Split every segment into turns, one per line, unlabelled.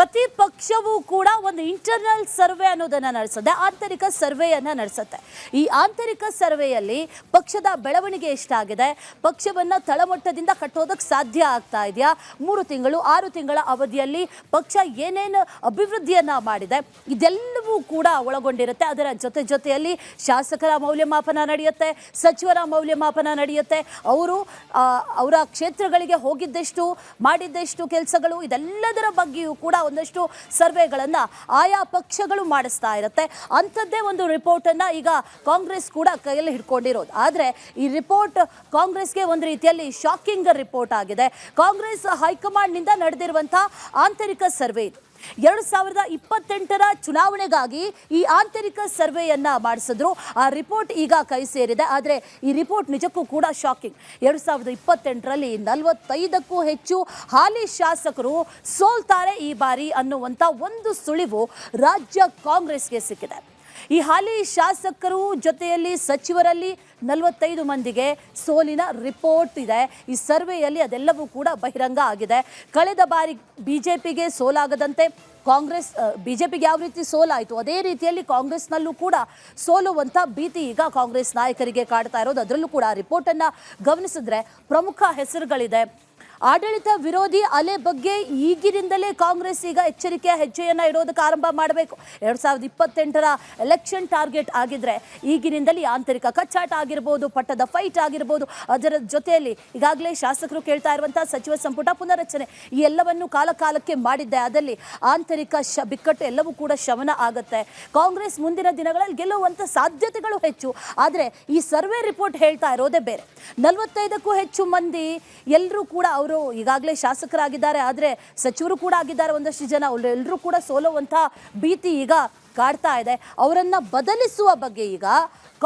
ಪ್ರತಿ ಪಕ್ಷವೂ ಕೂಡ ಒಂದು ಇಂಟರ್ನಲ್ ಸರ್ವೆ ಅನ್ನೋದನ್ನು ನಡೆಸುತ್ತೆ, ಆಂತರಿಕ ಸರ್ವೆಯನ್ನು ನಡೆಸುತ್ತೆ. ಈ ಆಂತರಿಕ ಸರ್ವೆಯಲ್ಲಿ ಪಕ್ಷದ ಬೆಳವಣಿಗೆ ಎಷ್ಟಾಗಿದೆ, ಪಕ್ಷವನ್ನು ತಳಮಟ್ಟದಿಂದ ಕಟ್ಟೋದಕ್ಕೆ ಸಾಧ್ಯ ಆಗ್ತಾ ಇದೆಯಾ, 3 ತಿಂಗಳು 6 ತಿಂಗಳ ಅವಧಿಯಲ್ಲಿ ಪಕ್ಷ ಏನೇನು ಅಭಿವೃದ್ಧಿಯನ್ನು ಮಾಡಿದೆ, ಇದೆಲ್ಲವೂ ಕೂಡ ಒಳಗೊಂಡಿರುತ್ತೆ. ಅದರ ಜೊತೆಯಲ್ಲಿ ಶಾಸಕರ ಮೌಲ್ಯಮಾಪನ ನಡೆಯುತ್ತೆ, ಸಚಿವರ ಮೌಲ್ಯಮಾಪನ ನಡೆಯುತ್ತೆ, ಅವರ ಕ್ಷೇತ್ರಗಳಿಗೆ ಹೋಗಿದ್ದೆಷ್ಟು, ಮಾಡಿದ್ದೆಷ್ಟು ಕೆಲಸಗಳು, ಇದೆಲ್ಲದರ ಬಗ್ಗೆಯೂ ಕೂಡ ಒಂದಷ್ಟು ಸರ್ವೆಗಳನ್ನು ಆಯಾ ಪಕ್ಷಗಳು ಮಾಡಿಸ್ತಾ ಇರುತ್ತೆ. ಅಂಥದ್ದೇ ಒಂದು ರಿಪೋರ್ಟನ್ನು ಈಗ ಕಾಂಗ್ರೆಸ್ ಕೂಡ ಕೈಯಲ್ಲಿ ಹಿಡ್ಕೊಂಡಿರೋದು. ಆದರೆ ಈ ರಿಪೋರ್ಟ್ ಕಾಂಗ್ರೆಸ್ಗೆ ಒಂದು ರೀತಿಯಲ್ಲಿ ಶಾಕಿಂಗ್ ರಿಪೋರ್ಟ್ ಆಗಿದೆ. ಕಾಂಗ್ರೆಸ್ ಹೈಕಮಾಂಡ್ನಿಂದ ನಡೆದಿರುವಂಥ ಆಂತರಿಕ ಸರ್ವೆ ಇದು. 2028ರ ಚುನಾವಣೆಗಾಗಿ ಈ ಆಂತರಿಕ ಸರ್ವೆಯನ್ನ ಮಾಡಿಸಿದ್ರು. ಆ ರಿಪೋರ್ಟ್ ಈಗ ಕೈ ಸೇರಿದೆ. ಆದರೆ ಈ ರಿಪೋರ್ಟ್ ನಿಜಕ್ಕೂ ಕೂಡ ಶಾಕಿಂಗ್. 2028ರಲ್ಲಿ 45ಕ್ಕೂ ಹೆಚ್ಚು ಹಾಲಿ ಶಾಸಕರು ಸೋಲ್ತಾರೆ ಈ ಬಾರಿ ಅನ್ನುವಂಥ ಒಂದು ಸುಳಿವು ರಾಜ್ಯ ಕಾಂಗ್ರೆಸ್ಗೆ ಸಿಕ್ಕಿದೆ. ಈ ಹಾಲಿ ಶಾಸಕರು ಜೊತೆಯಲ್ಲಿ ಸಚಿವರಲ್ಲಿ 45 ಮಂದಿಗೆ ಸೋಲಿನ ರಿಪೋರ್ಟ್ ಇದೆ. ಈ ಸರ್ವೆಯಲ್ಲಿ ಅದೆಲ್ಲವೂ ಕೂಡ ಬಹಿರಂಗ ಆಗಿದೆ. ಕಳೆದ ಬಾರಿ ಬಿಜೆಪಿಗೆ ಸೋಲಾಗದಂತೆ ಬಿಜೆಪಿಗೆ ಯಾವ ರೀತಿ ಸೋಲಾಯಿತು ಅದೇ ರೀತಿಯಲ್ಲಿ ಕಾಂಗ್ರೆಸ್ನಲ್ಲೂ ಕೂಡ ಸೋಲುವಂಥ ಭೀತಿ ಈಗ ಕಾಂಗ್ರೆಸ್ ನಾಯಕರಿಗೆ ಕಾಡ್ತಾ ಇರೋದು. ಅದರಲ್ಲೂ ಕೂಡ ರಿಪೋರ್ಟನ್ನು ಗಮನಿಸಿದ್ರೆ ಪ್ರಮುಖ ಹೆಸರುಗಳಿದೆ. ಆಡಳಿತ ವಿರೋಧಿ ಅಲೆ ಬಗ್ಗೆ ಈಗಿನಿಂದಲೇ ಕಾಂಗ್ರೆಸ್ ಈಗ ಎಚ್ಚರಿಕೆಯ ಹೆಜ್ಜೆಯನ್ನು ಇಡೋದಕ್ಕೆ ಆರಂಭ ಮಾಡಬೇಕು. 2028ರ ಎಲೆಕ್ಷನ್ ಟಾರ್ಗೆಟ್ ಆಗಿದ್ರೆ ಈಗಿನಿಂದಲೇ ಆಂತರಿಕ ಕಚ್ಚಾಟ ಆಗಿರ್ಬೋದು, ಪಟ್ಟದ ಫೈಟ್ ಆಗಿರ್ಬೋದು, ಅದರ ಜೊತೆಯಲ್ಲಿ ಈಗಾಗಲೇ ಶಾಸಕರು ಕೇಳ್ತಾ ಇರುವಂಥ ಸಚಿವ ಸಂಪುಟ ಪುನರಚನೆ, ಈ ಎಲ್ಲವನ್ನು ಕಾಲಕಾಲಕ್ಕೆ ಮಾಡಿದ್ದೆ. ಅದರಲ್ಲಿ ಆಂತರಿಕ ಬಿಕ್ಕಟ್ಟು ಎಲ್ಲವೂ ಕೂಡ ಶಮನ ಆಗುತ್ತೆ. ಕಾಂಗ್ರೆಸ್ ಮುಂದಿನ ದಿನಗಳಲ್ಲಿ ಗೆಲ್ಲುವಂಥ ಸಾಧ್ಯತೆಗಳು ಹೆಚ್ಚು. ಆದರೆ ಈ ಸರ್ವೆ ರಿಪೋರ್ಟ್ ಹೇಳ್ತಾ ಇರೋದೇ ಬೇರೆ. 45ಕ್ಕೂ ಹೆಚ್ಚು ಮಂದಿ ಎಲ್ಲರೂ ಕೂಡ ಅವರು ಈಗಾಗಲೇ ಶಾಸಕರಾಗಿದ್ದಾರೆ, ಆದರೆ ಸಚಿವರು ಕೂಡ ಆಗಿದ್ದಾರೆ. ಒಂದಷ್ಟು ಜನ ಎಲ್ಲರೂ ಕೂಡ ಸೋಲುವಂಥ ಭೀತಿ ಈಗ ಕಾಡ್ತಾ ಇದೆ. ಅವರನ್ನು ಬದಲಿಸುವ ಬಗ್ಗೆ ಈಗ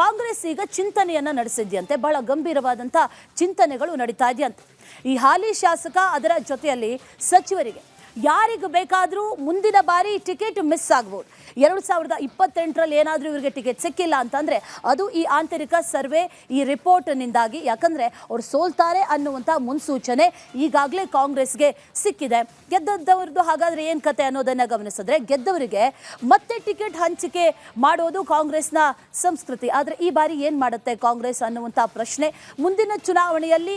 ಕಾಂಗ್ರೆಸ್ ಈಗ ಚಿಂತನೆಯನ್ನು ನಡೆಸಿದ್ಯಂತೆ. ಬಹಳ ಗಂಭೀರವಾದಂಥ ಚಿಂತನೆಗಳು ನಡೀತಾ ಇದೆಯಂತೆ. ಈ ಹಾಲಿ ಶಾಸಕ ಅದರ ಜೊತೆಯಲ್ಲಿ ಸಚಿವರಿಗೆ ಯಾರಿಗೆ ಬೇಕಾದರೂ ಮುಂದಿನ ಬಾರಿ ಟಿಕೆಟ್ ಮಿಸ್ ಆಗ್ಬೋದು. 2028ರಲ್ಲಿ ಏನಾದರೂ ಇವರಿಗೆ ಟಿಕೆಟ್ ಸಿಕ್ಕಿಲ್ಲ ಅಂತಂದರೆ ಅದು ಈ ಆಂತರಿಕ ಸರ್ವೆ, ಈ ರಿಪೋರ್ಟ್ನಿಂದಾಗಿ. ಯಾಕಂದರೆ ಅವ್ರು ಸೋಲ್ತಾರೆ ಅನ್ನುವಂಥ ಮುನ್ಸೂಚನೆ ಈಗಾಗಲೇ ಕಾಂಗ್ರೆಸ್ಗೆ ಸಿಕ್ಕಿದೆ. ಗೆದ್ದವ್ರದ್ದು ಹಾಗಾದರೆ ಏನು ಕತೆ ಅನ್ನೋದನ್ನು ಗಮನಿಸಿದ್ರೆ, ಗೆದ್ದವರಿಗೆ ಮತ್ತೆ ಟಿಕೆಟ್ ಹಂಚಿಕೆ ಮಾಡೋದು ಕಾಂಗ್ರೆಸ್ನ ಸಂಸ್ಕೃತಿ. ಆದರೆ ಈ ಬಾರಿ ಏನು ಮಾಡುತ್ತೆ ಕಾಂಗ್ರೆಸ್ ಅನ್ನುವಂಥ ಪ್ರಶ್ನೆ. ಮುಂದಿನ ಚುನಾವಣೆಯಲ್ಲಿ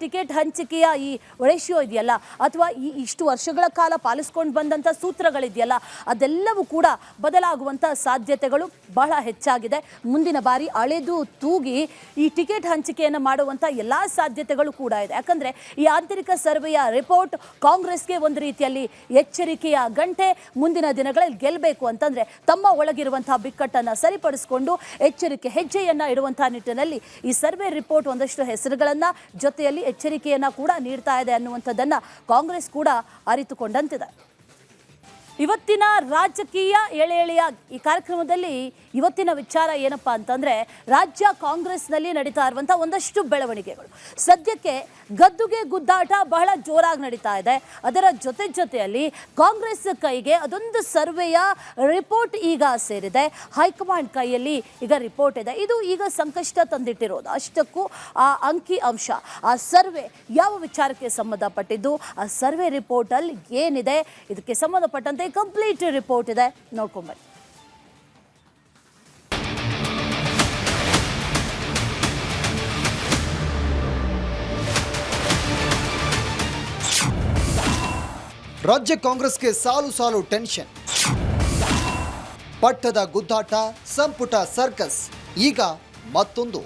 ಟಿಕೆಟ್ ಹಂಚಿಕೆಯ ಈ ರೇಷಿಯೋ ಇದೆಯಲ್ಲ, ಅಥವಾ ಇಷ್ಟು ವರ್ಷಗಳ ಕಾಲ ಪಾಲಿಸ್ಕೊಂಡು ಬಂದಂಥ ಸೂತ್ರಗಳಿದೆಯಲ್ಲ, ಅದೆಲ್ಲವೂ ಕೂಡ ಬದಲಾಗುವಂಥ ಸಾಧ್ಯತೆಗಳು ಬಹಳ ಹೆಚ್ಚಾಗಿದೆ. ಮುಂದಿನ ಬಾರಿ ಅಳೆದು ತೂಗಿ ಈ ಟಿಕೆಟ್ ಹಂಚಿಕೆಯನ್ನು ಮಾಡುವಂಥ ಎಲ್ಲ ಸಾಧ್ಯತೆಗಳು ಕೂಡ ಇದೆ. ಯಾಕಂದರೆ ಈ ಆಂತರಿಕ ಸರ್ವೆಯ ರಿಪೋರ್ಟ್ ಕಾಂಗ್ರೆಸ್ಗೆ ಒಂದು ರೀತಿಯಲ್ಲಿ ಎಚ್ಚರಿಕೆಯ ಗಂಟೆ. ಮುಂದಿನ ದಿನಗಳಲ್ಲಿ ಗೆಲ್ಲಬೇಕು ಅಂತಂದರೆ ತಮ್ಮ ಒಳಗಿರುವಂಥ ಬಿಕ್ಕಟ್ಟನ್ನು ಸರಿಪಡಿಸಿಕೊಂಡು ಎಚ್ಚರಿಕೆ ಹೆಜ್ಜೆಯನ್ನು ಇಡುವಂಥ ನಿಟ್ಟಿನಲ್ಲಿ ಈ ಸರ್ವೆ ರಿಪೋರ್ಟ್ ಒಂದಷ್ಟು ಹೆಸರುಗಳನ್ನು ಜೊತೆಯಲ್ಲಿ ಎಚ್ಚರಿಕೆಯನ್ನು ಕೂಡ ನೀಡ್ತಾ ಇದೆ ಅನ್ನುವಂಥದ್ದನ್ನು ಕಾಂಗ್ರೆಸ್ ಕೂಡ ಅರಿತುಕೊಂಡಂತಿದೆ. ಇವತ್ತಿನ ರಾಜಕೀಯ ಎಳೆಯ ಈ ಕಾರ್ಯಕ್ರಮದಲ್ಲಿ ಇವತ್ತಿನ ವಿಚಾರ ಏನಪ್ಪಾ ಅಂತಂದರೆ, ರಾಜ್ಯ ಕಾಂಗ್ರೆಸ್ನಲ್ಲಿ ನಡೀತಾ ಇರುವಂಥ ಒಂದಷ್ಟು ಬೆಳವಣಿಗೆಗಳು. ಸದ್ಯಕ್ಕೆ ಗದ್ದುಗೆ ಗುದ್ದಾಟ ಬಹಳ ಜೋರಾಗಿ ನಡೀತಾ ಇದೆ. ಅದರ ಜೊತೆಯಲ್ಲಿ ಕಾಂಗ್ರೆಸ್ ಕೈಗೆ ಅದೊಂದು ಸರ್ವೆಯ ರಿಪೋರ್ಟ್ ಈಗ ಸೇರಿದೆ. ಹೈಕಮಾಂಡ್ ಕೈಯಲ್ಲಿ ಈಗ ರಿಪೋರ್ಟ್ ಇದೆ. ಇದು ಈಗ ಸಂಕಷ್ಟ ತಂದಿಟ್ಟಿರೋದು. ಅಷ್ಟಕ್ಕೂ ಆ ಅಂಕಿ ಅಂಶ, ಆ ಸರ್ವೆ ಯಾವ ವಿಚಾರಕ್ಕೆ ಸಂಬಂಧಪಟ್ಟಿದ್ದು, ಆ ಸರ್ವೆ ರಿಪೋರ್ಟಲ್ಲಿ ಏನಿದೆ, ಇದಕ್ಕೆ ಸಂಬಂಧಪಟ್ಟಂತೆ ಕಂಪ್ಲೀಟ್ ರಿಪೋರ್ಟ್ ಇದೆ, ನೋಡ್ಕೊಂಬನ್ನಿ.
ರಾಜ್ಯ ಕಾಂಗ್ರೆಸ್ಗೆ ಸಾಲು ಟೆನ್ಷನ್, ಪಟ್ಟದ ಗುದ್ದಾಟ, ಸಂಪುಟ ಸರ್ಕಸ್. ಈಗ ಮತ್ತೊಂದು.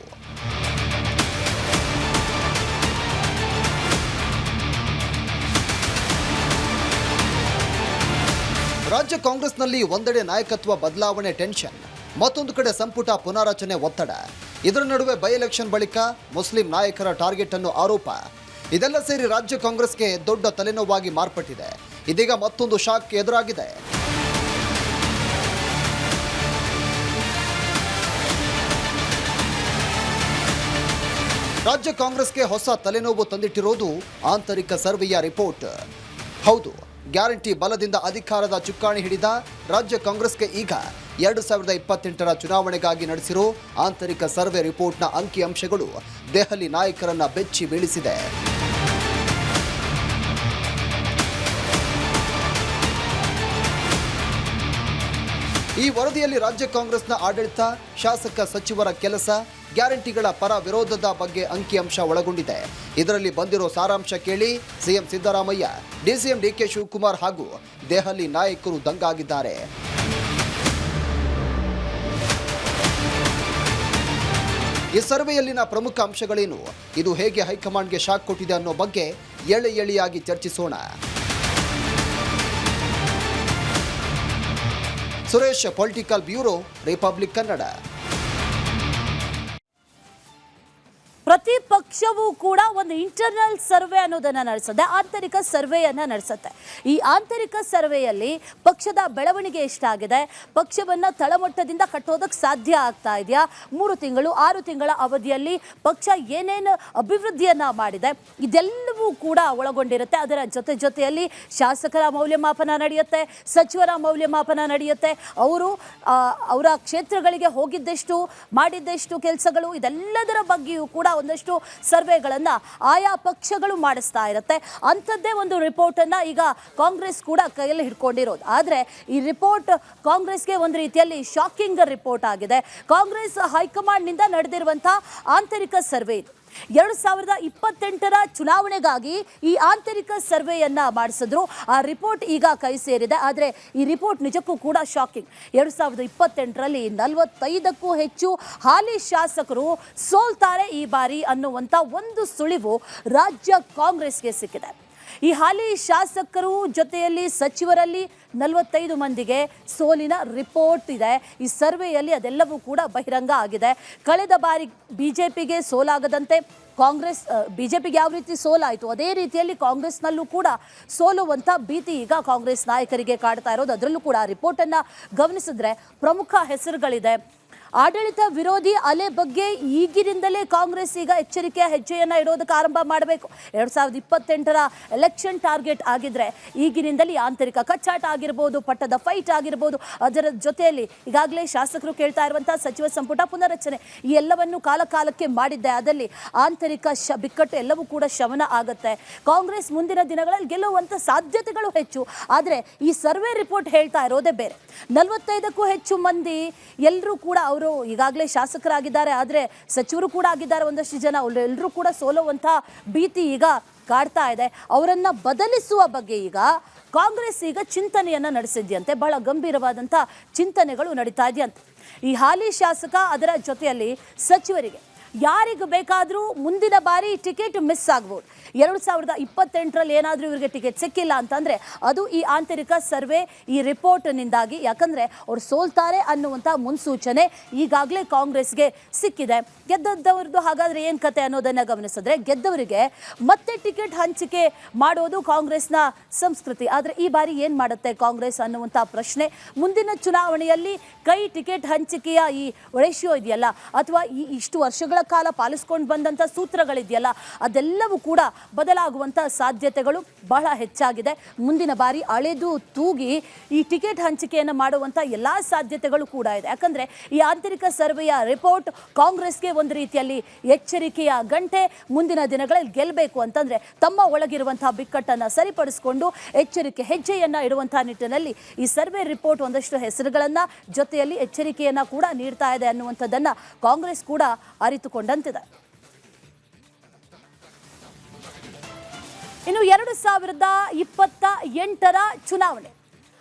ರಾಜ್ಯ ಕಾಂಗ್ರೆಸ್ನಲ್ಲಿ ಒಂದೆಡೆ ನಾಯಕತ್ವ ಬದಲಾವಣೆ ಟೆನ್ಷನ್, ಮತ್ತೊಂದು ಕಡೆ ಸಂಪುಟ ಪುನಾರಚನೆ ಒತ್ತಡ. ಇದರ ನಡುವೆ ಬೈ ಎಲೆಕ್ಷನ್ ಬಳಿಕ ಮುಸ್ಲಿಂ ನಾಯಕರ ಟಾರ್ಗೆಟ್ ಅನ್ನೋ ಆರೋಪ. ಇದೆಲ್ಲ ಸೇರಿ ರಾಜ್ಯ ಕಾಂಗ್ರೆಸ್ಗೆ ದೊಡ್ಡ ತಲೆನೋವಾಗಿ ಮಾರ್ಪಟ್ಟಿದೆ. ಇದೀಗ ಮತ್ತೊಂದು ಶಾಕ್ ಎದುರಾಗಿದೆ. ರಾಜ್ಯ ಕಾಂಗ್ರೆಸ್ಗೆ ಹೊಸ ತಲೆನೋವು ತಂದಿಟ್ಟಿರೋದು ಆಂತರಿಕ ಸರ್ವೆಯ ರಿಪೋರ್ಟ್. ಹೌದು, ಗ್ಯಾರಂಟಿ ಬಲದಿಂದ ಅಧಿಕಾರದ ಚುಕ್ಕಾಣಿ ಹಿಡಿದ ರಾಜ್ಯ ಕಾಂಗ್ರೆಸ್ಗೆ ಈಗ 2028ರ ಚುನಾವಣೆಗಾಗಿ ನಡೆಸಿರೋ ಆಂತರಿಕ ಸರ್ವೆ ರಿಪೋರ್ಟ್ನ ಅಂಕಿಅಂಶಗಳು ದೆಹಲಿ ನಾಯಕರನ್ನ ಬೆಚ್ಚಿ ಬೀಳಿಸಿದೆ. ಈ ವರದಿಯಲ್ಲಿ ರಾಜ್ಯ ಕಾಂಗ್ರೆಸ್ನ ಆಡಳಿತ, ಶಾಸಕ ಸಚಿವರ ಕೆಲಸ, ಗ್ಯಾರಂಟಿಗಳ ಪರ ವಿರೋಧದ ಬಗ್ಗೆ ಅಂಕಿಅಂಶ ಒಳಗೊಂಡಿದೆ. ಇದರಲ್ಲಿ ಬಂದಿರೋ ಸಾರಾಂಶ ಕೇಳಿ CM Siddaramaiah, DCM DK Shivakumar ಹಾಗೂ ದೆಹಲಿ ನಾಯಕರು ದಂಗಾಗಿದ್ದಾರೆ. ಈ ಸರ್ವೆಯಲ್ಲಿನ ಪ್ರಮುಖ ಅಂಶಗಳೇನು, ಇದು ಹೇಗೆ ಹೈಕಮಾಂಡ್ಗೆ ಶಾಕ್ ಕೊಟ್ಟಿದೆ ಅನ್ನೋ ಬಗ್ಗೆ ಎಳೆಯಾಗಿ ಚರ್ಚಿಸೋಣ. Suresh, political bureau, republic Kannada.
ಪ್ರತಿ ಪಕ್ಷವೂ ಕೂಡ ಒಂದು ಇಂಟರ್ನಲ್ ಸರ್ವೆ ಅನ್ನೋದನ್ನ ನಡೆಸುತ್ತೆ, ಆಂತರಿಕ ಸರ್ವೆಯನ್ನ ನಡೆಸುತ್ತೆ. ಈ ಆಂತರಿಕ ಸರ್ವೆಯಲ್ಲಿ ಪಕ್ಷದ ಬೆಳವಣಿಗೆ ಎಷ್ಟಾಗಿದೆ, ಪಕ್ಷವನ್ನ ತಳಮಟ್ಟದಿಂದ ಕಟ್ಟೋದಕ್ಕೆ ಸಾಧ್ಯ ಆಗ್ತಾ ಇದೆಯಾ, 3 ತಿಂಗಳು 6 ತಿಂಗಳ ಅವಧಿಯಲ್ಲಿ ಪಕ್ಷ ಏನೇನು ಅಭಿವೃದ್ಧಿಯನ್ನ ಮಾಡಿದೆ, ಇದೆಲ್ಲವೂ ಕೂಡ ಒಳಗೊಂಡಿರುತ್ತೆ. ಅದರ ಜೊತೆಯಲ್ಲಿ ಶಾಸಕರ ಮೌಲ್ಯಮಾಪನ ನಡೆಯುತ್ತೆ, ಸಚಿವರ ಮೌಲ್ಯಮಾಪನ ನಡೆಯುತ್ತೆ. ಅವರ ಕ್ಷೇತ್ರಗಳಿಗೆ ಹೋಗಿದ್ದೆಷ್ಟು, ಮಾಡಿದ್ದೆಷ್ಟು ಕೆಲಸಗಳು, ಇದೆಲ್ಲದರ ಬಗ್ಗೆಯೂ ಕೂಡ ಒಂದಷ್ಟು ಸರ್ವೆಗಳನ್ನು ಆಯಾ ಪಕ್ಷಗಳು ಮಾಡಿಸ್ತಾ ಇರುತ್ತೆ. ಅಂಥದ್ದೇ ಒಂದು ರಿಪೋರ್ಟನ್ನು ಈಗ ಕಾಂಗ್ರೆಸ್ ಕೂಡ ಕೈಯಲ್ಲಿ ಹಿಡ್ಕೊಂಡಿರೋದು. ಆದರೆ ಈ ರಿಪೋರ್ಟ್ ಕಾಂಗ್ರೆಸ್ಗೆ ಒಂದು ರೀತಿಯಲ್ಲಿ ಶಾಕಿಂಗ್ ರಿಪೋರ್ಟ್ ಆಗಿದೆ. ಕಾಂಗ್ರೆಸ್ ಹೈಕಮಾಂಡ್ನಿಂದ ನಡೆದಿರುವಂತಹ ಆಂತರಿಕ ಸರ್ವೆ ಇದು. 2028ರ ಚುನಾವಣೆಗಾಗಿ ಈ ಆಂತರಿಕ ಸರ್ವೆಯನ್ನ ಮಾಡಿಸಿದ್ರು. ಆ ರಿಪೋರ್ಟ್ ಈಗ ಕೈ ಸೇರಿದೆ. ಆದರೆ ಈ ರಿಪೋರ್ಟ್ ನಿಜಕ್ಕೂ ಕೂಡ ಶಾಕಿಂಗ್. 2028ರಲ್ಲಿ 45ಕ್ಕೂ ಹೆಚ್ಚು ಹಾಲಿ ಶಾಸಕರು ಸೋಲ್ತಾರೆ ಈ ಬಾರಿ ಅನ್ನುವಂಥ ಒಂದು ಸುಳಿವು ರಾಜ್ಯ ಕಾಂಗ್ರೆಸ್ಗೆ ಸಿಕ್ಕಿದೆ. ಈ ಹಾಲಿ ಶಾಸಕರು ಜೊತೆಯಲ್ಲಿ ಸಚಿವರಲ್ಲಿ 45 ಮಂದಿಗೆ ಸೋಲಿನ ರಿಪೋರ್ಟ್ ಇದೆ. ಈ ಸರ್ವೆಯಲ್ಲಿ ಅದೆಲ್ಲವೂ ಕೂಡ ಬಹಿರಂಗ ಆಗಿದೆ. ಕಳೆದ ಬಾರಿ ಬಿಜೆಪಿಗೆ ಸೋಲಾಗದಂತೆ ಬಿಜೆಪಿಗೆ ಯಾವ ರೀತಿ ಸೋಲಾಯಿತು ಅದೇ ರೀತಿಯಲ್ಲಿ ಕಾಂಗ್ರೆಸ್ನಲ್ಲೂ ಕೂಡ ಸೋಲುವಂಥ ಭೀತಿ ಈಗ ಕಾಂಗ್ರೆಸ್ ನಾಯಕರಿಗೆ ಕಾಡ್ತಾ ಇರೋದು. ಅದರಲ್ಲೂ ಕೂಡ ರಿಪೋರ್ಟನ್ನು ಗಮನಿಸಿದ್ರೆ ಪ್ರಮುಖ ಹೆಸರುಗಳಿದೆ. ಆಡಳಿತ ವಿರೋಧಿ ಅಲೆ ಬಗ್ಗೆ ಈಗಿನಿಂದಲೇ ಕಾಂಗ್ರೆಸ್ ಈಗ ಎಚ್ಚರಿಕೆಯ ಹೆಜ್ಜೆಯನ್ನು ಇಡೋದಕ್ಕೆ ಆರಂಭ ಮಾಡಬೇಕು. 2028ರ ಎಲೆಕ್ಷನ್ ಟಾರ್ಗೆಟ್ ಆಗಿದ್ರೆ ಈಗಿನಿಂದಲೇ ಆಂತರಿಕ ಕಚ್ಚಾಟ ಆಗಿರ್ಬೋದು, ಪಟ್ಟದ ಫೈಟ್ ಆಗಿರ್ಬೋದು, ಅದರ ಜೊತೆಯಲ್ಲಿ ಈಗಾಗಲೇ ಶಾಸಕರು ಕೇಳ್ತಾ ಇರುವಂತಹ ಸಚಿವ ಸಂಪುಟ ಪುನರಚನೆ, ಈ ಎಲ್ಲವನ್ನು ಕಾಲಕ್ಕೆ ಮಾಡಿದ್ದೆ. ಅದಲ್ಲಿ ಆಂತರಿಕ ಬಿಕ್ಕಟ್ಟು ಎಲ್ಲವೂ ಕೂಡ ಶಮನ ಆಗುತ್ತೆ. ಕಾಂಗ್ರೆಸ್ ಮುಂದಿನ ದಿನಗಳಲ್ಲಿ ಗೆಲ್ಲುವಂಥ ಸಾಧ್ಯತೆಗಳು ಹೆಚ್ಚು. ಆದರೆ ಈ ಸರ್ವೆ ರಿಪೋರ್ಟ್ ಹೇಳ್ತಾ ಇರೋದೇ ಬೇರೆ. 45ಕ್ಕೂ ಹೆಚ್ಚು ಮಂದಿ ಎಲ್ಲರೂ ಕೂಡ ಅವರು ಈಗಾಗಲೇ ಶಾಸಕರಾಗಿದ್ದಾರೆ, ಆದರೆ ಸಚಿವರು ಕೂಡ ಆಗಿದ್ದಾರೆ. ಒಂದಷ್ಟು ಜನ ಎಲ್ಲರೂ ಕೂಡ ಸೋಲುವಂಥ ಭೀತಿ ಈಗ ಕಾಡ್ತಾ ಇದೆ. ಅವರನ್ನ ಬದಲಿಸುವ ಬಗ್ಗೆ ಈಗ ಕಾಂಗ್ರೆಸ್ ಈಗ ಚಿಂತನೆಯನ್ನ ನಡೆಸಿದ್ಯಂತೆ. ಬಹಳ ಗಂಭೀರವಾದಂಥ ಚಿಂತನೆಗಳು ನಡೀತಾ ಇದೆಯಂತೆ. ಈ ಹಾಲಿ ಶಾಸಕ, ಅದರ ಜೊತೆಯಲ್ಲಿ ಸಚಿವರಿಗೆ ಯಾರಿಗೆ ಬೇಕಾದರೂ ಮುಂದಿನ ಬಾರಿ ಟಿಕೆಟ್ ಮಿಸ್ ಆಗ್ಬೋದು. 2028ರಲ್ಲಿ ಏನಾದರೂ ಇವರಿಗೆ ಟಿಕೆಟ್ ಸಿಕ್ಕಿಲ್ಲ ಅಂತಂದರೆ ಅದು ಈ ಆಂತರಿಕ ಸರ್ವೆ, ಈ ರಿಪೋರ್ಟ್ನಿಂದಾಗಿ. ಯಾಕಂದರೆ ಅವ್ರು ಸೋಲ್ತಾರೆ ಅನ್ನುವಂಥ ಮುನ್ಸೂಚನೆ ಈಗಾಗಲೇ ಕಾಂಗ್ರೆಸ್ಗೆ ಸಿಕ್ಕಿದೆ. ಗೆದ್ದವ್ರದ್ದು ಹಾಗಾದರೆ ಏನು ಕತೆ ಅನ್ನೋದನ್ನು ಗಮನಿಸಿದ್ರೆ, ಗೆದ್ದವರಿಗೆ ಮತ್ತೆ ಟಿಕೆಟ್ ಹಂಚಿಕೆ ಮಾಡೋದು ಕಾಂಗ್ರೆಸ್ನ ಸಂಸ್ಕೃತಿ. ಆದರೆ ಈ ಬಾರಿ ಏನು ಮಾಡುತ್ತೆ ಕಾಂಗ್ರೆಸ್ ಅನ್ನುವಂಥ ಪ್ರಶ್ನೆ. ಮುಂದಿನ ಚುನಾವಣೆಯಲ್ಲಿ ಟಿಕೆಟ್ ಹಂಚಿಕೆಯ ಈ ರೇಷಿಯೋ ಇದೆಯಲ್ಲ, ಅಥವಾ ಈ ಇಷ್ಟು ವರ್ಷಗಳ ಕಾಲ ಪಾಲಿಸ್ಕೊಂಡು ಬಂದಂಥ ಸೂತ್ರಗಳಿದೆಯಲ್ಲ, ಅದೆಲ್ಲವೂ ಕೂಡ ಬದಲಾಗುವಂಥ ಸಾಧ್ಯತೆಗಳು ಬಹಳ ಹೆಚ್ಚಾಗಿದೆ. ಮುಂದಿನ ಬಾರಿ ಅಳೆದು ತೂಗಿ ಈ ಟಿಕೆಟ್ ಹಂಚಿಕೆಯನ್ನು ಮಾಡುವಂಥ ಎಲ್ಲ ಸಾಧ್ಯತೆಗಳು ಕೂಡ ಇದೆ. ಯಾಕಂದರೆ ಈ ಆಂತರಿಕ ಸರ್ವೆಯ ರಿಪೋರ್ಟ್ ಕಾಂಗ್ರೆಸ್ಗೆ ಒಂದು ರೀತಿಯಲ್ಲಿ ಎಚ್ಚರಿಕೆಯ ಗಂಟೆ. ಮುಂದಿನ ದಿನಗಳಲ್ಲಿ ಗೆಲ್ಲಬೇಕು ಅಂತಂದರೆ ತಮ್ಮ ಒಳಗಿರುವಂತಹ ಬಿಕ್ಕಟ್ಟನ್ನು ಸರಿಪಡಿಸಿಕೊಂಡು ಎಚ್ಚರಿಕೆ ಹೆಜ್ಜೆಯನ್ನು ಇಡುವಂಥ ನಿಟ್ಟಿನಲ್ಲಿ ಈ ಸರ್ವೆ ರಿಪೋರ್ಟ್ ಒಂದಷ್ಟು ಹೆಸರುಗಳನ್ನು ಜೊತೆಯಲ್ಲಿ ಎಚ್ಚರಿಕೆಯನ್ನು ಕೂಡ ನೀಡ್ತಾ ಇದೆ ಅನ್ನುವಂಥದ್ದನ್ನು ಕಾಂಗ್ರೆಸ್ ಕೂಡ ಅರಿತುಕೊಂಡಂತಿದೆ. ಇನ್ನು 2028ರ ಚುನಾವಣೆ,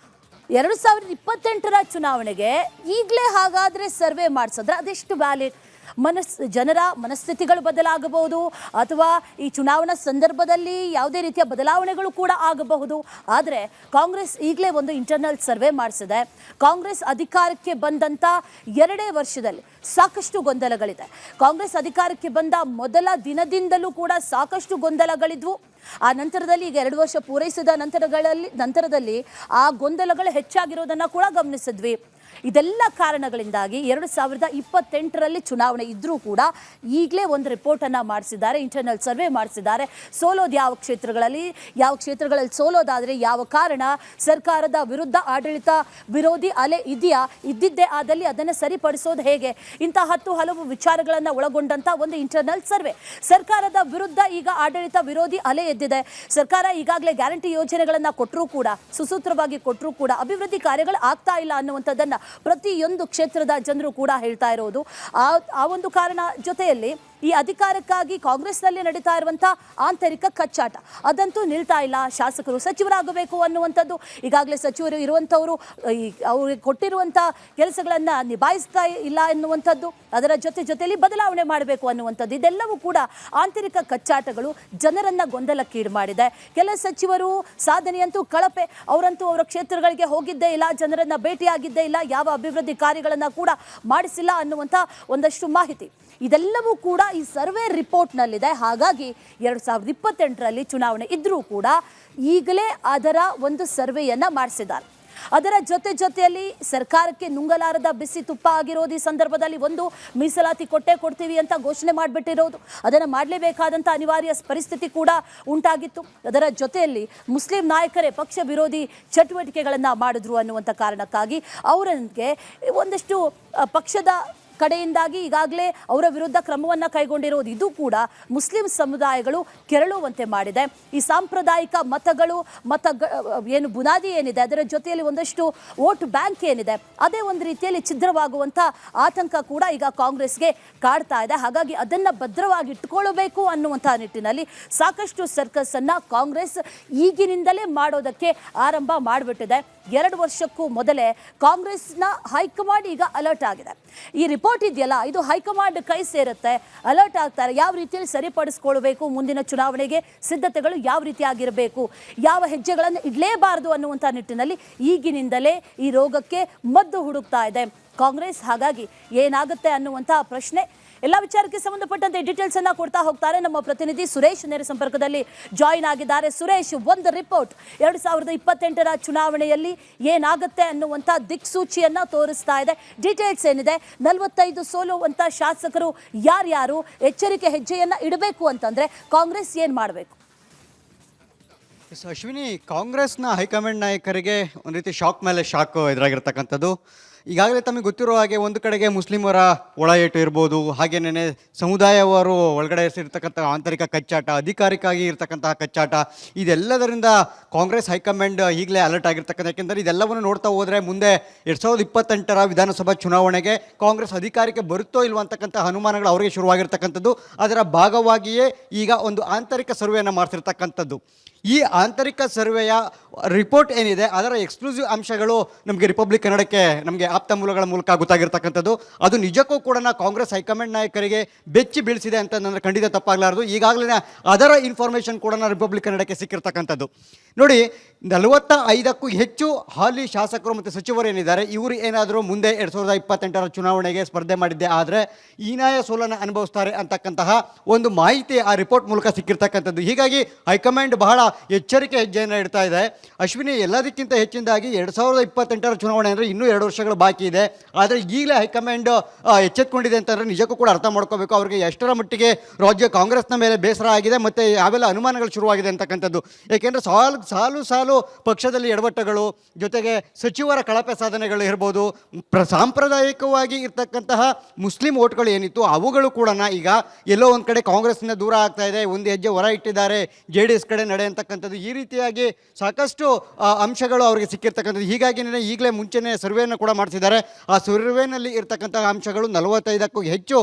2028ರ ಚುನಾವಣೆಗೆ ಈಗಲೇ ಹಾಗಾದರೆ ಸರ್ವೆ ಮಾಡಿಸಿದ್ರೆ ಅದೆಷ್ಟು ವ್ಯಾಲಿಡ್? ಜನರ ಮನಸ್ಥಿತಿಗಳು ಬದಲಾಗಬಹುದು, ಅಥವಾ ಈ ಚುನಾವಣಾ ಸಂದರ್ಭದಲ್ಲಿ ಯಾವುದೇ ರೀತಿಯ ಬದಲಾವಣೆಗಳು ಕೂಡ ಆಗಬಹುದು. ಆದರೆ ಕಾಂಗ್ರೆಸ್ ಈಗಲೇ ಒಂದು ಇಂಟರ್ನಲ್ ಸರ್ವೆ ಮಾಡಿಸಿದೆ. ಕಾಂಗ್ರೆಸ್ ಅಧಿಕಾರಕ್ಕೆ ಬಂದಂಥ 2 ವರ್ಷದಲ್ಲಿ ಸಾಕಷ್ಟು ಗೊಂದಲಗಳಿದೆ. ಕಾಂಗ್ರೆಸ್ ಅಧಿಕಾರಕ್ಕೆ ಬಂದ ಮೊದಲ ದಿನದಿಂದಲೂ ಕೂಡ ಸಾಕಷ್ಟು ಗೊಂದಲಗಳಿದ್ವು. ಆ ನಂತರದಲ್ಲಿ ಈಗ 2 ವರ್ಷ ಪೂರೈಸಿದ ನಂತರದಲ್ಲಿ ಆ ಗೊಂದಲಗಳು ಹೆಚ್ಚಾಗಿರೋದನ್ನು ಕೂಡ ಗಮನಿಸಿದ್ವಿ. ಇದೆಲ್ಲ ಕಾರಣಗಳಿಂದಾಗಿ 2028ರಲ್ಲಿ ಚುನಾವಣೆ ಇದ್ರೂ ಕೂಡ ಈಗಲೇ ಒಂದು ರಿಪೋರ್ಟನ್ನು ಮಾಡಿಸಿದ್ದಾರೆ, ಇಂಟರ್ನಲ್ ಸರ್ವೆ ಮಾಡಿಸಿದ್ದಾರೆ. ಸೋಲೋದು ಯಾವ ಕ್ಷೇತ್ರಗಳಲ್ಲಿ ಸೋಲೋದಾದರೆ ಯಾವ ಕಾರಣ, ಸರ್ಕಾರದ ವಿರುದ್ಧ ಆಡಳಿತ ವಿರೋಧಿ ಅಲೆ ಇದ್ದಿದ್ದೇ ಆದಲ್ಲಿ ಅದನ್ನು ಸರಿಪಡಿಸೋದು ಹೇಗೆ, ಇಂಥ ಹಲವು ವಿಚಾರಗಳನ್ನು ಒಳಗೊಂಡಂಥ ಒಂದು ಇಂಟರ್ನಲ್ ಸರ್ವೆ. ಸರ್ಕಾರದ ವಿರುದ್ಧ ಈಗ ಆಡಳಿತ ವಿರೋಧಿ ಅಲೆ ಎದ್ದಿದೆ. ಸರ್ಕಾರ ಈಗಾಗಲೇ ಗ್ಯಾರಂಟಿ ಯೋಜನೆಗಳನ್ನು ಕೊಟ್ಟರೂ ಕೂಡ, ಸುಸೂತ್ರವಾಗಿ ಕೊಟ್ಟರೂ ಕೂಡ ಅಭಿವೃದ್ಧಿ ಕಾರ್ಯಗಳು ಆಗ್ತಾ ಇಲ್ಲ ಅನ್ನುವಂಥದ್ದನ್ನು ಪ್ರತಿಯೊಂದು ಕ್ಷೇತ್ರದ ಜನರು ಕೂಡ ಹೇಳ್ತಾ ಇರೋದು. ಆ ಒಂದು ಕಾರಣ ಜೊತೆಯಲ್ಲಿ ಈ ಅಧಿಕಾರಕ್ಕಾಗಿ ಕಾಂಗ್ರೆಸ್ನಲ್ಲಿ ನಡೀತಾ ಇರುವಂಥ ಆಂತರಿಕ ಕಚ್ಚಾಟ ಅದಂತೂ ನಿಲ್ತಾ ಇಲ್ಲ. ಶಾಸಕರು ಸಚಿವರಾಗಬೇಕು ಅನ್ನುವಂಥದ್ದು, ಈಗಾಗಲೇ ಸಚಿವರು ಇರುವಂಥವರು ಅವ್ರಿಗೆ ಕೊಟ್ಟಿರುವಂಥ ಕೆಲಸಗಳನ್ನು ನಿಭಾಯಿಸ್ತಾ ಇಲ್ಲ ಎನ್ನುವಂಥದ್ದು, ಅದರ ಜೊತೆಯಲ್ಲಿ ಬದಲಾವಣೆ ಮಾಡಬೇಕು ಅನ್ನುವಂಥದ್ದು, ಇದೆಲ್ಲವೂ ಕೂಡ ಆಂತರಿಕ ಕಚ್ಚಾಟಗಳು ಜನರನ್ನ ಗೊಂದಲಕ್ಕೀಡು ಮಾಡಿದೆ. ಕೆಲ ಸಚಿವರು ಸಾಧನೆಯಂತೂ ಕಳಪೆ, ಅವರಂತೂ ಅವರ ಕ್ಷೇತ್ರಗಳಿಗೆ ಹೋಗಿದ್ದೇ ಇಲ್ಲ, ಜನರನ್ನ ಭೇಟಿಯಾಗಿದ್ದೇ ಇಲ್ಲ, ಯಾವ ಅಭಿವೃದ್ಧಿ ಕಾರ್ಯಗಳನ್ನು ಕೂಡ ಮಾಡಿಸಿಲ್ಲ ಅನ್ನುವಂಥ ಒಂದಷ್ಟು ಮಾಹಿತಿ ಇದೆಲ್ಲವೂ ಕೂಡ ಈ ಸರ್ವೆ ರಿಪೋರ್ಟ್ನಲ್ಲಿದೆ. ಹಾಗಾಗಿ 2028ರಲ್ಲಿ ಚುನಾವಣೆ ಇದ್ರೂ ಕೂಡ ಈಗಲೇ ಅದರ ಒಂದು ಸರ್ವೆಯನ್ನ ಮಾಡಿಸಿದ್ದಾರೆ. ಅದರ ಜೊತೆಯಲ್ಲಿ ಸರ್ಕಾರಕ್ಕೆ ನುಂಗಲಾರದ ಬಿಸಿ ತುಪ್ಪ ಆಗಿರೋದು ಈ ಸಂದರ್ಭದಲ್ಲಿ ಒಂದು ಮೀಸಲಾತಿ ಕೊಡ್ತೀವಿ ಅಂತ ಘೋಷಣೆ ಮಾಡಿಬಿಟ್ಟಿರೋದು, ಅದನ್ನು ಮಾಡಲೇಬೇಕಾದಂಥ ಅನಿವಾರ್ಯ ಪರಿಸ್ಥಿತಿ ಕೂಡ ಉಂಟಾಗಿತ್ತು. ಅದರ ಜೊತೆಯಲ್ಲಿ ಮುಸ್ಲಿಂ ನಾಯಕರೇ ಪಕ್ಷ ವಿರೋಧಿ ಚಟುವಟಿಕೆಗಳನ್ನು ಮಾಡಿದ್ರು ಅನ್ನುವಂಥ ಕಾರಣಕ್ಕಾಗಿ ಅವರಿಗೆ ಒಂದಷ್ಟು ಪಕ್ಷದ ಕಡೆಯಿಂದಾಗಿ ಈಗಾಗಲೇ ಅವರ ವಿರುದ್ಧ ಕ್ರಮವನ್ನು ಕೈಗೊಂಡಿರೋದು, ಇದು ಕೂಡ ಮುಸ್ಲಿಂ ಸಮುದಾಯಗಳು ಕೆರಳುವಂತೆ ಮಾಡಿದೆ. ಈ ಸಾಂಪ್ರದಾಯಿಕ ಏನು ಬುನಾದಿ ಏನಿದೆ, ಅದರ ಜೊತೆಯಲ್ಲಿ ಒಂದಷ್ಟು ವೋಟ್ ಬ್ಯಾಂಕ್ ಏನಿದೆ, ಅದೇ ಒಂದು ರೀತಿಯಲ್ಲಿ ಛಿದ್ರವಾಗುವಂಥ ಆತಂಕ ಕೂಡ ಈಗ ಕಾಂಗ್ರೆಸ್ಗೆ ಕಾಡ್ತಾ ಇದೆ. ಹಾಗಾಗಿ ಅದನ್ನು ಭದ್ರವಾಗಿ ಇಟ್ಕೊಳ್ಬೇಕು ಅನ್ನುವಂಥ ನಿಟ್ಟಿನಲ್ಲಿ ಸಾಕಷ್ಟು ಸರ್ಕಸ್ ಅನ್ನ ಕಾಂಗ್ರೆಸ್ ಈಗಿನಿಂದಲೇ ಮಾಡೋದಕ್ಕೆ ಆರಂಭ ಮಾಡಿಬಿಟ್ಟಿದೆ. 2 ವರ್ಷಕ್ಕೂ ಮೊದಲೇ ಕಾಂಗ್ರೆಸ್ನ ಹೈಕಮಾಂಡ್ ಈಗ ಅಲರ್ಟ್ ಆಗಿದೆ. ಈ ರಿಪೋರ್ಟ್ ಇದೆಯಲ್ಲ, ಇದು ಹೈಕಮಾಂಡ್ ಕೈ ಸೇರುತ್ತೆ, ಅಲರ್ಟ್ ಆಗ್ತಾರೆ. ಯಾವ ರೀತಿಯಲ್ಲಿ ಸರಿಪಡಿಸ್ಕೊಳ್ಬೇಕು, ಮುಂದಿನ ಚುನಾವಣೆಗೆ ಸಿದ್ಧತೆಗಳು ಯಾವ ರೀತಿಯಾಗಿರಬೇಕು, ಯಾವ ಹೆಜ್ಜೆಗಳನ್ನು ಇಡಲೇಬಾರದು ಅನ್ನುವಂಥ ನಿಟ್ಟಿನಲ್ಲಿ ಈಗಿನಿಂದಲೇ ಈ ರೋಗಕ್ಕೆ ಮದ್ದು ಹುಡುಕ್ತಾ ಇದೆ ಕಾಂಗ್ರೆಸ್. ಹಾಗಾಗಿ ಏನಾಗುತ್ತೆ ಅನ್ನುವಂಥ ಪ್ರಶ್ನೆ. ಎಲ್ಲ ವಿಚಾರಕ್ಕೆ ಸಂಬಂಧಪಟ್ಟಂತೆ ಡೀಟೇಲ್ಸ್ ಅನ್ನ ಕೊಡ್ತಾ ಹೋಗ್ತಾರೆ ನಮ್ಮ ಪ್ರತಿನಿಧಿ ಸುರೇಶ್ ನೇರ ಸಂಪರ್ಕದಲ್ಲಿ ಜಾಯಿನ್ ಆಗಿದ್ದಾರೆ. ಸುರೇಶ್, ಒಂದು ರಿಪೋರ್ಟ್ 2028ರ ಚುನಾವಣೆಯಲ್ಲಿ ಏನಾಗುತ್ತೆ ಅನ್ನುವಂಥ ದಿಕ್ಸೂಚಿಯನ್ನ ತೋರಿಸ್ತಾ ಇದೆ. ಡೀಟೇಲ್ಸ್ ಏನಿದೆ, 45 ಸೋಲುವಂತ ಶಾಸಕರು ಯಾರ್ಯಾರು, ಎಚ್ಚರಿಕೆ ಹೆಜ್ಜೆಯನ್ನ ಇಡಬೇಕು ಅಂತಂದ್ರೆ ಕಾಂಗ್ರೆಸ್ ಏನ್ ಮಾಡಬೇಕು?
ಅಶ್ವಿನಿ, ಕಾಂಗ್ರೆಸ್ನ ಹೈಕಮಾಂಡ್ ನಾಯಕರಿಗೆ ಒಂದು ರೀತಿ ಶಾಕ್ ಮೇಲೆ ಶಾಕ್ ಎದುರಾಗಿರ್ತಕ್ಕಂಥದ್ದು. ಈಗಾಗಲೇ ತಮಗೆ ಗೊತ್ತಿರೋ ಹಾಗೆ ಒಂದು ಕಡೆಗೆ ಮುಸ್ಲಿಮರ ಒಳ ಏಟು ಇರ್ಬೋದು, ಹಾಗೇನೇ ಸಮುದಾಯವರು ಒಳಗಡೆ ಇರ್ತಕ್ಕಂಥ ಆಂತರಿಕ ಕಚ್ಚಾಟ, ಅಧಿಕಾರಿಕಾಗಿ ಇರ್ತಕ್ಕಂತಹ ಕಚ್ಚಾಟ, ಇದೆಲ್ಲದರಿಂದ ಕಾಂಗ್ರೆಸ್ ಹೈಕಮಾಂಡ್ ಈಗಲೇ ಅಲರ್ಟ್ ಆಗಿರ್ತಕ್ಕಂಥ. ಯಾಕೆಂದರೆ ಇದೆಲ್ಲವನ್ನು ನೋಡ್ತಾ ಹೋದರೆ ಮುಂದೆ 2028ರ ವಿಧಾನಸಭಾ ಚುನಾವಣೆಗೆ ಕಾಂಗ್ರೆಸ್ ಅಧಿಕಾರಕ್ಕೆ ಬರುತ್ತೋ ಇಲ್ವೋ ಅಂತಕ್ಕಂಥ ಅನುಮಾನಗಳು ಅವರಿಗೆ ಶುರುವಾಗಿರ್ತಕ್ಕಂಥದ್ದು. ಅದರ ಭಾಗವಾಗಿಯೇ ಈಗ ಒಂದು ಆಂತರಿಕ ಸರ್ವೆಯನ್ನು ಮಾಡ್ತಿರ್ತಕ್ಕಂಥದ್ದು. ಈ ಆಂತರಿಕ ಸರ್ವೆಯ ರಿಪೋರ್ಟ್ ಏನಿದೆ ಅದರ ಎಕ್ಸ್ಕ್ಲೂಸಿವ್ ಅಂಶಗಳು ನಮಗೆ ರಿಪಬ್ಲಿಕ್ ಕನ್ನಡಕ್ಕೆ ನಮಗೆ ಆಪ್ತ ಮೂಲಗಳ ಮೂಲಕ ಗೊತ್ತಾಗಿರ್ತಕ್ಕಂಥದ್ದು. ಅದು ನಿಜಕ್ಕೂ ಕೂಡ ಕಾಂಗ್ರೆಸ್ ಹೈಕಮಾಂಡ್ ನಾಯಕರಿಗೆ ಬೆಚ್ಚಿ ಬೀಳಿಸಿದೆ ಅಂತಂದ್ರೆ ಖಂಡಿತ ತಪ್ಪಾಗಲಾರದು. ಈಗಾಗಲೇ ಅದರ ಇನ್ಫಾರ್ಮೇಷನ್ ಕೂಡ ರಿಪಬ್ಲಿಕ್ ಕನ್ನಡಕ್ಕೆ ಸಿಕ್ಕಿರ್ತಕ್ಕಂಥದ್ದು. ನೋಡಿ, 45ಕ್ಕೂ ಹೆಚ್ಚು ಹಾಲಿ ಶಾಸಕರು ಮತ್ತು ಸಚಿವರು ಏನಿದ್ದಾರೆ, ಇವರು ಏನಾದರೂ ಮುಂದೆ 2028ರ ಚುನಾವಣೆಗೆ ಸ್ಪರ್ಧೆ ಮಾಡಿದ್ದೆ ಆದರೆ ಹೀನಾಯ ಸೋಲನ್ನು ಅನುಭವಿಸ್ತಾರೆ ಅಂತಕ್ಕಂತಹ ಒಂದು ಮಾಹಿತಿ ಆ ರಿಪೋರ್ಟ್ ಮೂಲಕ ಸಿಕ್ಕಿರ್ತಕ್ಕಂಥದ್ದು. ಹೀಗಾಗಿ ಹೈಕಮಾಂಡ್ ಬಹಳ ಎಚ್ಚರಿಕೆ ಹೆಜ್ಜೆಯನ್ನು ಇಡ್ತಾ ಇದೆ. ಅಶ್ವಿನಿ, ಎಲ್ಲದಕ್ಕಿಂತ ಹೆಚ್ಚಿನದಾಗಿ 2028ರ ಚುನಾವಣೆ ಅಂದರೆ ಇನ್ನೂ 2 ವರ್ಷಗಳು ಬಾಕಿ ಇದೆ. ಆದರೆ ಈಗಲೇ ಹೈಕಮಾಂಡ್ ಎಚ್ಚೆತ್ಕೊಂಡಿದೆ ಅಂತಂದರೆ ನಿಜಕ್ಕೂ ಕೂಡ ಅರ್ಥ ಮಾಡ್ಕೋಬೇಕು ಅವರಿಗೆ ಎಷ್ಟರ ಮಟ್ಟಿಗೆ ರಾಜ್ಯ ಕಾಂಗ್ರೆಸ್ನ ಮೇಲೆ ಬೇಸರ ಆಗಿದೆ ಮತ್ತು ಯಾವೆಲ್ಲ ಅನುಮಾನಗಳು ಶುರುವಾಗಿದೆ ಅಂತಕ್ಕಂಥದ್ದು. ಏಕೆಂದರೆ ಸಾಲು ಪಕ್ಷದಲ್ಲಿ ಎಡವಟ್ಟುಗಳು, ಜೊತೆಗೆ ಸಚಿವರ ಕಳಪೆ ಸಾಧನೆಗಳು ಇರ್ಬೋದು, ಸಾಂಪ್ರದಾಯಿಕವಾಗಿ ಇರ್ತಕ್ಕಂತಹ ಮುಸ್ಲಿಂ ಓಟ್ಗಳು ಏನಿತ್ತು ಅವುಗಳು ಕೂಡ ಈಗ ಎಲ್ಲೋ ಒಂದು ಕಡೆ ಕಾಂಗ್ರೆಸ್ನ ದೂರ ಆಗ್ತಾ ಇದೆ, ಒಂದು ಹೆಜ್ಜೆ ಹೊರ ಇಟ್ಟಿದ್ದಾರೆ JDS ಕಡೆ ನಡೆಯಂತಕ್ಕಂಥದ್ದು. ಈ ರೀತಿಯಾಗಿ ಸಾಕಷ್ಟು ಅಂಶಗಳು ಅವರಿಗೆ ಸಿಕ್ಕಿರ್ತಕ್ಕಂಥದ್ದು. ಹೀಗಾಗಿ ಈಗಲೇ ಮುಂಚೆನೇ ಸರ್ವೆಯನ್ನು ಕೂಡ ಮಾಡ್ತಿದ್ದಾರೆ. ಆ ಸರ್ವೆನಲ್ಲಿ ಇರ್ತಕ್ಕಂತಹ ಅಂಶಗಳು 45ಕ್ಕೂ ಹೆಚ್ಚು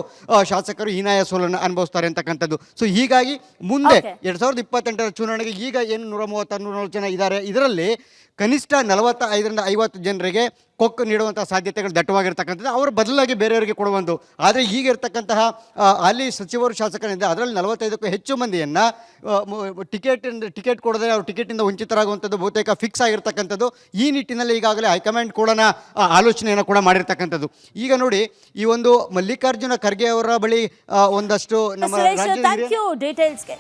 ಶಾಸಕರು ಹೀನಾಯ ಸೋಲನ್ನು ಅನುಭವಿಸ್ತಾರೆ ಅಂತಕ್ಕಂಥದ್ದು. ಸೊ ಹೀಗಾಗಿ ಮುಂದೆ 2028ರ ಚುನಾವಣೆಗೆ ಈಗ ಏನು 130-140 ಜನ ಇದ್ದಾರೆ, ಇದರಲ್ಲಿ ಕನಿಷ್ಠ 45ರಿಂದ 50 ಜನರಿಗೆ ಕೊಕ್ಕು ನೀಡುವಂಥ ಸಾಧ್ಯತೆಗಳು ದಟ್ಟವಾಗಿರ್ತಕ್ಕಂಥದ್ದು, ಅವರ ಬದಲಾಗಿ ಬೇರೆಯವರಿಗೆ ಕೊಡುವಂಥದ್ದು. ಆದರೆ ಈಗ ಇರ್ತಕ್ಕಂತಹ ಅಲ್ಲಿ ಸಚಿವರು ಶಾಸಕರಿದ್ದ ಅದರಲ್ಲಿ 45ಕ್ಕೂ ಹೆಚ್ಚು ಮಂದಿಯನ್ನು ಟಿಕೆಟ್ ಕೊಡದೆ ಅವರು ಟಿಕೆಟಿಂದ ವಂಚಿತರಾಗುವಂಥದ್ದು ಬಹುತೇಕ ಫಿಕ್ಸ್ ಆಗಿರ್ತಕ್ಕಂಥದ್ದು. ಈ ನಿಟ್ಟಿನಲ್ಲಿ ಈಗಾಗಲೇ ಹೈಕಮಾಂಡ್ ಕೂಡ ಆಲೋಚನೆಯನ್ನು ಕೂಡ ಮಾಡಿರ್ತಕ್ಕಂಥದ್ದು. ಈಗ ನೋಡಿ, ಈ ಒಂದು ಮಲ್ಲಿಕಾರ್ಜುನ ಖರ್ಗೆ ಅವರ ಬಳಿ ಒಂದಷ್ಟು ನಮ್ಮ
ಡೀಟೇಲ್ಸ್ಗೆ